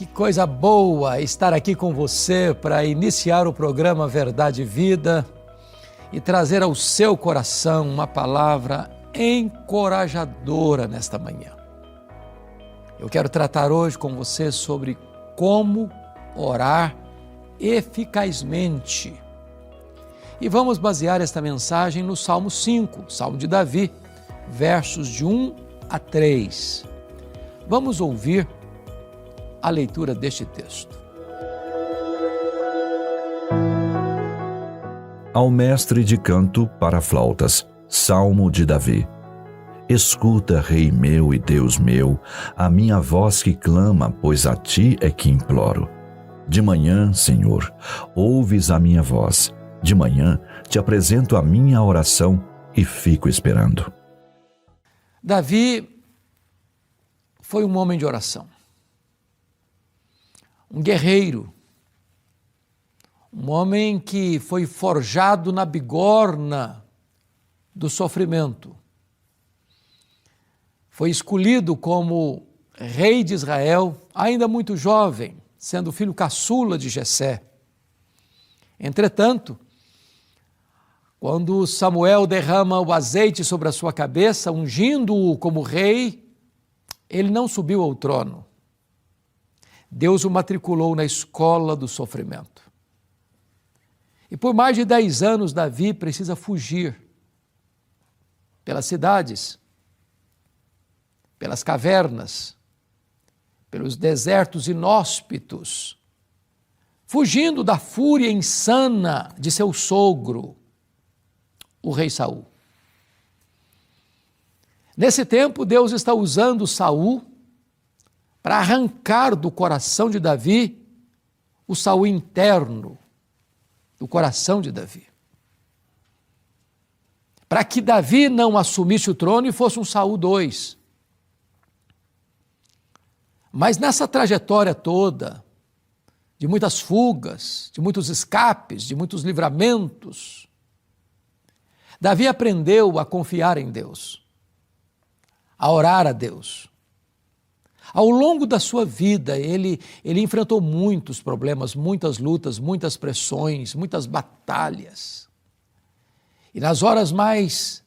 Que coisa boa estar aqui com você para iniciar o programa Verdade e Vida e trazer ao seu coração uma palavra encorajadora nesta manhã. Eu quero tratar hoje com você sobre como orar eficazmente. E vamos basear esta mensagem no Salmo 5, Salmo de Davi, versos de 1 a 3. Vamos ouvir a leitura deste texto. Ao mestre de canto para flautas, Salmo de Davi. Escuta, Rei meu e Deus meu, a minha voz que clama, pois a ti é que imploro. De manhã, Senhor, ouves a minha voz. De manhã te apresento a minha oração e fico esperando. Davi foi um homem de oração, um guerreiro, um homem que foi forjado na bigorna do sofrimento. Foi escolhido como rei de Israel, ainda muito jovem, sendo filho caçula de Jessé. Entretanto, quando Samuel derrama o azeite sobre a sua cabeça, ungindo-o como rei, ele não subiu ao trono. Deus o matriculou na escola do sofrimento. E por mais de 10 anos, Davi precisa fugir pelas cidades, pelas cavernas, pelos desertos inóspitos, fugindo da fúria insana de seu sogro, o rei Saul. Nesse tempo, Deus está usando Saul para arrancar do coração de Davi o Saul interno do coração de Davi. Para que Davi não assumisse o trono e fosse um Saul II. Mas nessa trajetória toda, de muitas fugas, de muitos escapes, de muitos livramentos, Davi aprendeu a confiar em Deus, a orar a Deus. Ao longo da sua vida, ele enfrentou muitos problemas, muitas lutas, muitas pressões, muitas batalhas. E nas horas mais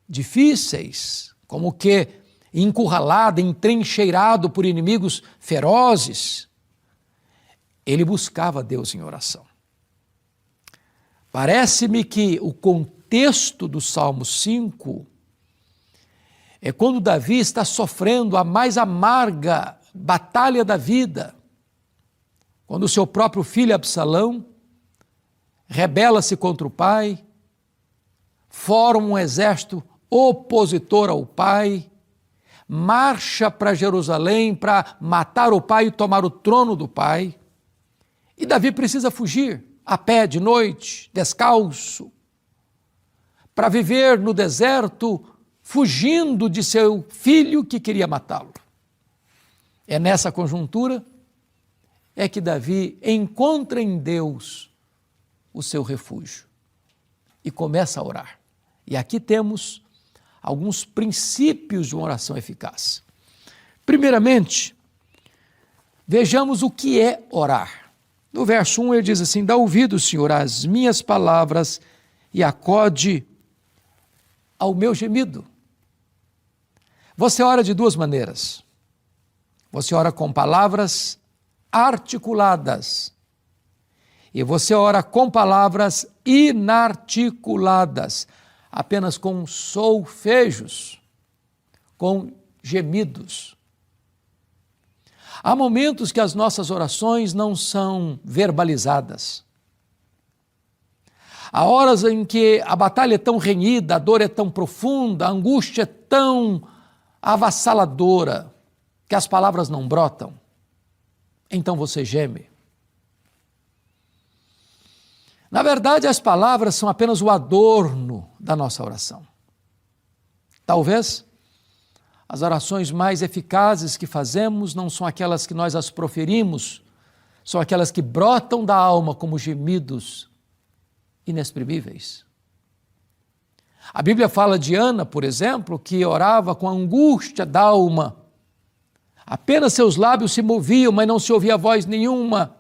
difíceis, como que encurralado, entrincheirado por inimigos ferozes, ele buscava Deus em oração. Parece-me que o contexto do Salmo 5 é quando Davi está sofrendo a mais amarga batalha da vida, quando o seu próprio filho Absalão rebela-se contra o pai, forma um exército opositor ao pai, marcha para Jerusalém para matar o pai e tomar o trono do pai, e Davi precisa fugir a pé de noite, descalço, para viver no deserto, fugindo de seu filho que queria matá-lo. É nessa conjuntura é que Davi encontra em Deus o seu refúgio e começa a orar. E aqui temos alguns princípios de uma oração eficaz. Primeiramente, vejamos o que é orar. No verso 1 ele diz assim: dá ouvido, Senhor, às minhas palavras e acode ao meu gemido. Você ora de duas maneiras. Você ora com palavras articuladas e você ora com palavras inarticuladas, apenas com solfejos, com gemidos. Há momentos que as nossas orações não são verbalizadas. Há horas em que a batalha é tão renhida, a dor é tão profunda, a angústia é tão avassaladora, que as palavras não brotam. Então você geme. Na verdade, as palavras são apenas o adorno da nossa oração. Talvez as orações mais eficazes que fazemos não são aquelas que nós as proferimos, são aquelas que brotam da alma como gemidos inexprimíveis. A Bíblia fala de Ana, por exemplo, que orava com angústia da alma, Apenas seus lábios se moviam, mas não se ouvia voz nenhuma.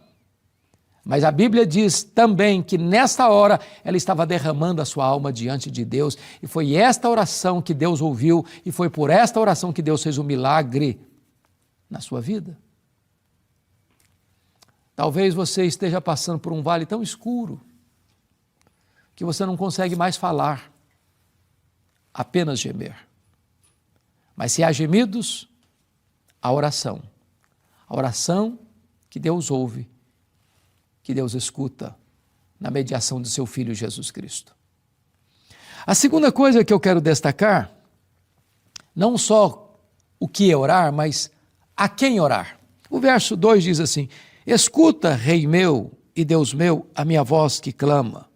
Mas a Bíblia diz também que nesta hora ela estava derramando a sua alma diante de Deus, e foi esta oração que Deus ouviu, e foi por esta oração que Deus fez um milagre na sua vida. Talvez você esteja passando por um vale tão escuro que você não consegue mais falar, apenas gemer. Mas se há gemidos, há oração. A oração que Deus ouve, que Deus escuta na mediação do seu Filho Jesus Cristo. A segunda coisa que eu quero destacar, não só o que é orar, mas a quem orar. O verso 2 diz assim: escuta, Rei meu e Deus meu, a minha voz que clama,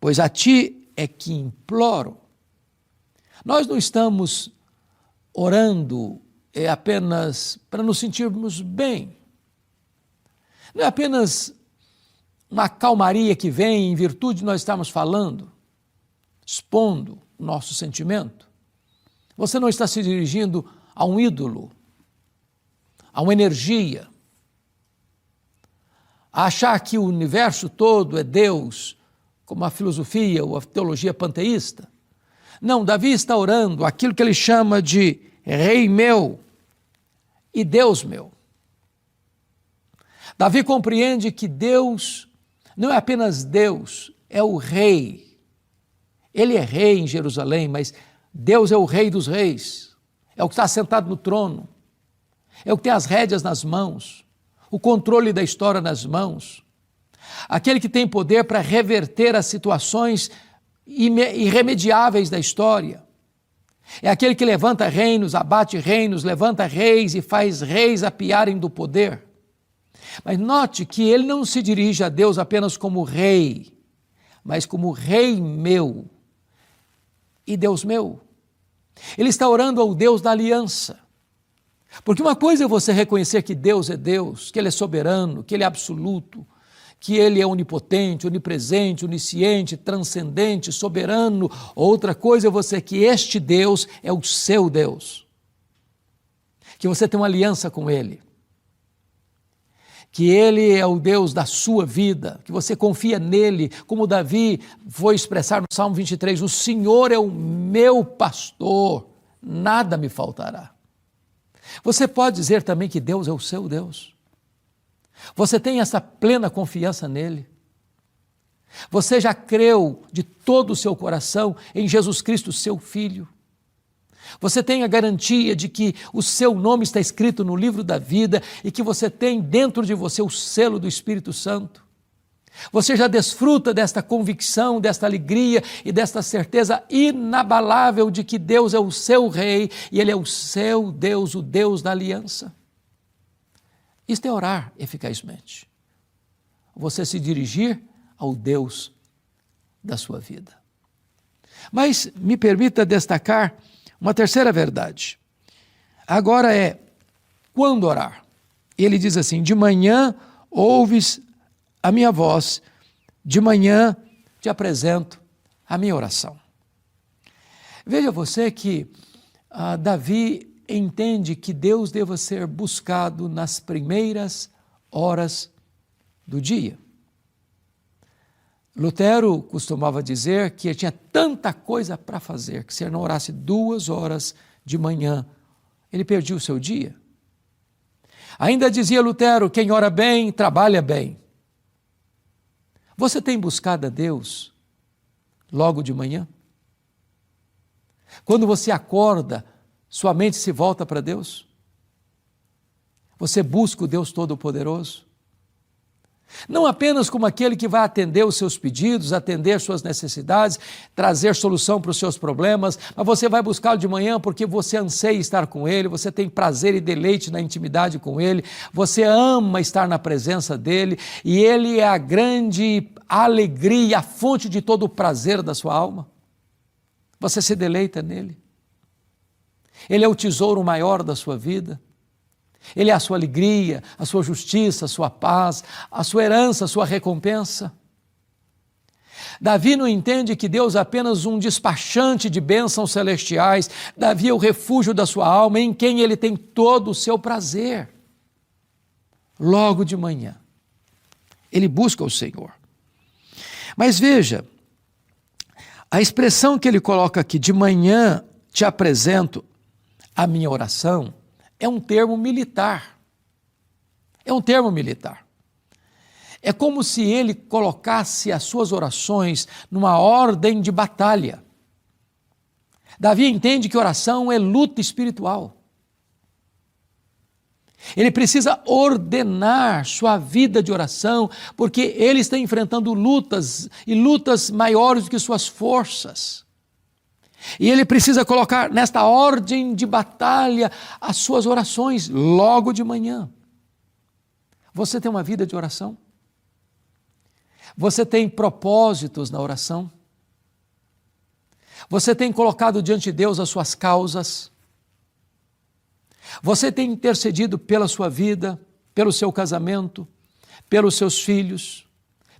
pois a ti é que imploro. Nós não estamos orando apenas para nos sentirmos bem. Não é apenas uma calmaria que vem em virtude de nós estarmos falando, expondo o nosso sentimento. Você não está se dirigindo a um ídolo, a uma energia, a achar que o universo todo é Deus, como a filosofia ou a teologia panteísta. Não, Davi está orando aquilo que ele chama de Rei meu e Deus meu. Davi compreende que Deus não é apenas Deus, é o Rei. Ele é Rei em Jerusalém, mas Deus é o Rei dos reis, é o que está sentado no trono, é o que tem as rédeas nas mãos, o controle da história nas mãos, aquele que tem poder para reverter as situações irremediáveis da história. É aquele que levanta reinos, abate reinos, levanta reis e faz reis apiarem do poder. Mas note que ele não se dirige a Deus apenas como rei, mas como Rei meu e Deus meu. Ele está orando ao Deus da aliança. Porque uma coisa é você reconhecer que Deus é Deus, que Ele é soberano, que Ele é absoluto, que Ele é onipotente, onipresente, onisciente, transcendente, soberano. Outra coisa é você que este Deus é o seu Deus, que você tem uma aliança com Ele, que Ele é o Deus da sua vida, que você confia nele, como Davi foi expressar no Salmo 23, o Senhor é o meu pastor, nada me faltará. Você pode dizer também que Deus é o seu Deus. Você tem essa plena confiança nele. Você já creu de todo o seu coração em Jesus Cristo, seu Filho. Você tem a garantia de que o seu nome está escrito no livro da vida e que você tem dentro de você o selo do Espírito Santo. Você já desfruta desta convicção, desta alegria e desta certeza inabalável de que Deus é o seu Rei e Ele é o seu Deus, o Deus da aliança. Isto é orar eficazmente. Você se dirigir ao Deus da sua vida. Mas me permita destacar uma terceira verdade. Agora é, quando orar? Ele diz assim, de manhã ouves a minha voz, de manhã te apresento a minha oração. Veja você que Davi entende que Deus deva ser buscado nas primeiras horas do dia. Lutero costumava dizer que ele tinha tanta coisa para fazer, que se ele não orasse 2 horas de manhã, ele perdia o seu dia. Ainda dizia Lutero, quem ora bem, trabalha bem. Você tem buscado a Deus logo de manhã? Quando você acorda, sua mente se volta para Deus? Você busca o Deus Todo-Poderoso? Não apenas como aquele que vai atender os seus pedidos, atender suas necessidades, trazer solução para os seus problemas, mas você vai buscá-lo de manhã porque você anseia estar com Ele, você tem prazer e deleite na intimidade com Ele, você ama estar na presença dEle e Ele é a grande alegria, a fonte de todo o prazer da sua alma. Você se deleita nele. Ele é o tesouro maior da sua vida. Ele é a sua alegria, a sua justiça, a sua paz, a sua herança, a sua recompensa. Davi não entende que Deus é apenas um despachante de bênçãos celestiais. Davi é o refúgio da sua alma, em quem ele tem todo o seu prazer. Logo de manhã, ele busca o Senhor. Mas veja, a expressão que ele coloca aqui, de manhã te apresento a minha oração, é um termo militar. É um termo militar. É como se ele colocasse as suas orações numa ordem de batalha. Davi entende que oração é luta espiritual. Ele precisa ordenar sua vida de oração, porque ele está enfrentando lutas, e lutas maiores do que suas forças. E ele precisa colocar nesta ordem de batalha as suas orações logo de manhã. Você tem uma vida de oração? Você tem propósitos na oração? Você tem colocado diante de Deus as suas causas? Você tem intercedido pela sua vida, pelo seu casamento, pelos seus filhos,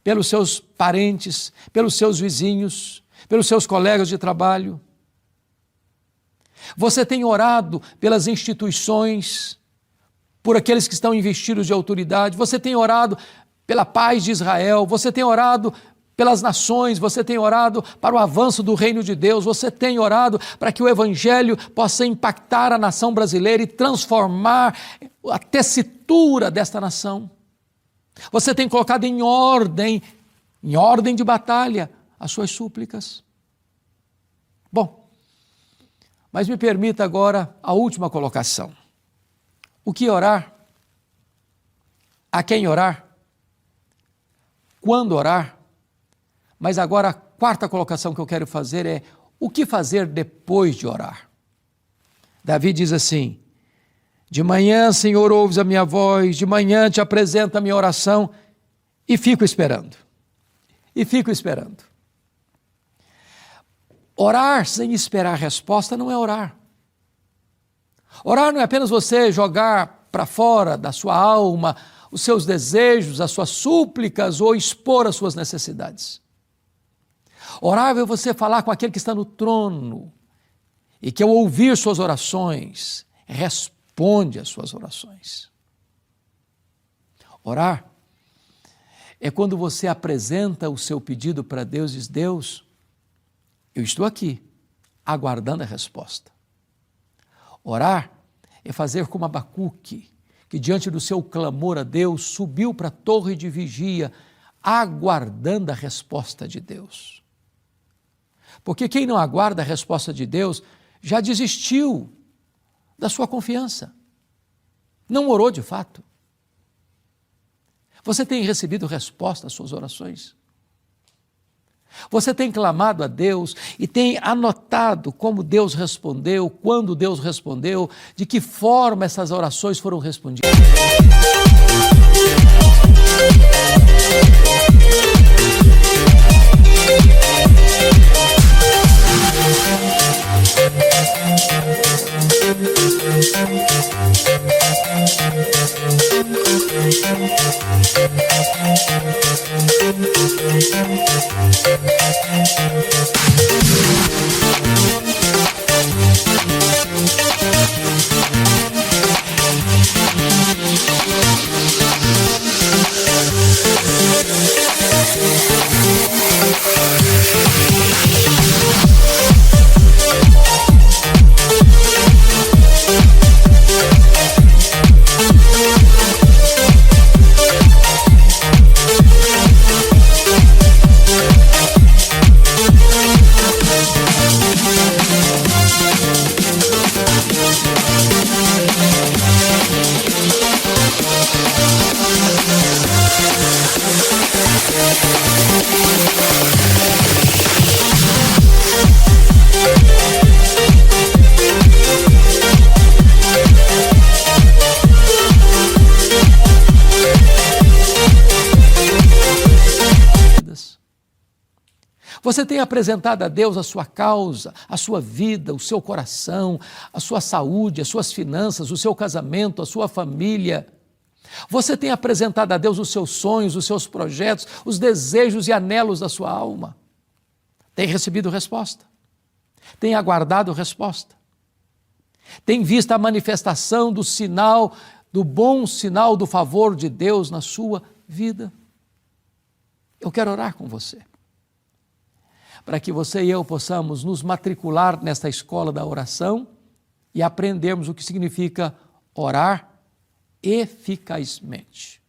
pelos seus parentes, pelos seus vizinhos, pelos seus colegas de trabalho? Você tem orado pelas instituições, por aqueles que estão investidos de autoridade? Você tem orado pela paz de Israel? Você tem orado pelas nações? Você tem orado para o avanço do reino de Deus? Você tem orado para que o evangelho possa impactar a nação brasileira e transformar a tessitura desta nação? Você tem colocado em ordem de batalha, as suas súplicas? Bom, mas me permita agora a última colocação. O que orar? A quem orar? Quando orar? Mas agora a quarta colocação que eu quero fazer é: o que fazer depois de orar? Davi diz assim: de manhã, Senhor, ouves a minha voz, de manhã te apresento a minha oração e fico esperando. E fico esperando. Orar sem esperar resposta não é orar. Orar não é apenas você jogar para fora da sua alma os seus desejos, as suas súplicas ou expor as suas necessidades. Orar é você falar com aquele que está no trono e que, ao ouvir suas orações, responde às suas orações. Orar é quando você apresenta o seu pedido para Deus e diz: Deus, eu estou aqui, aguardando a resposta. Orar é fazer como Abacuque, que diante do seu clamor a Deus, subiu para a torre de vigia, aguardando a resposta de Deus. Porque quem não aguarda a resposta de Deus, já desistiu da sua confiança. Não orou de fato. Você tem recebido resposta às suas orações? Você tem clamado a Deus e tem anotado como Deus respondeu, quando Deus respondeu, de que forma essas orações foram respondidas? Você tem apresentado a Deus a sua causa, a sua vida, o seu coração, a sua saúde, as suas finanças, o seu casamento, a sua família. Você tem apresentado a Deus os seus sonhos, os seus projetos, os desejos e anelos da sua alma. Tem recebido resposta? Tem aguardado resposta? Tem visto a manifestação do sinal, do bom sinal do favor de Deus na sua vida? Eu quero orar com você, para que você e eu possamos nos matricular nesta escola da oração e aprendermos o que significa orar eficazmente.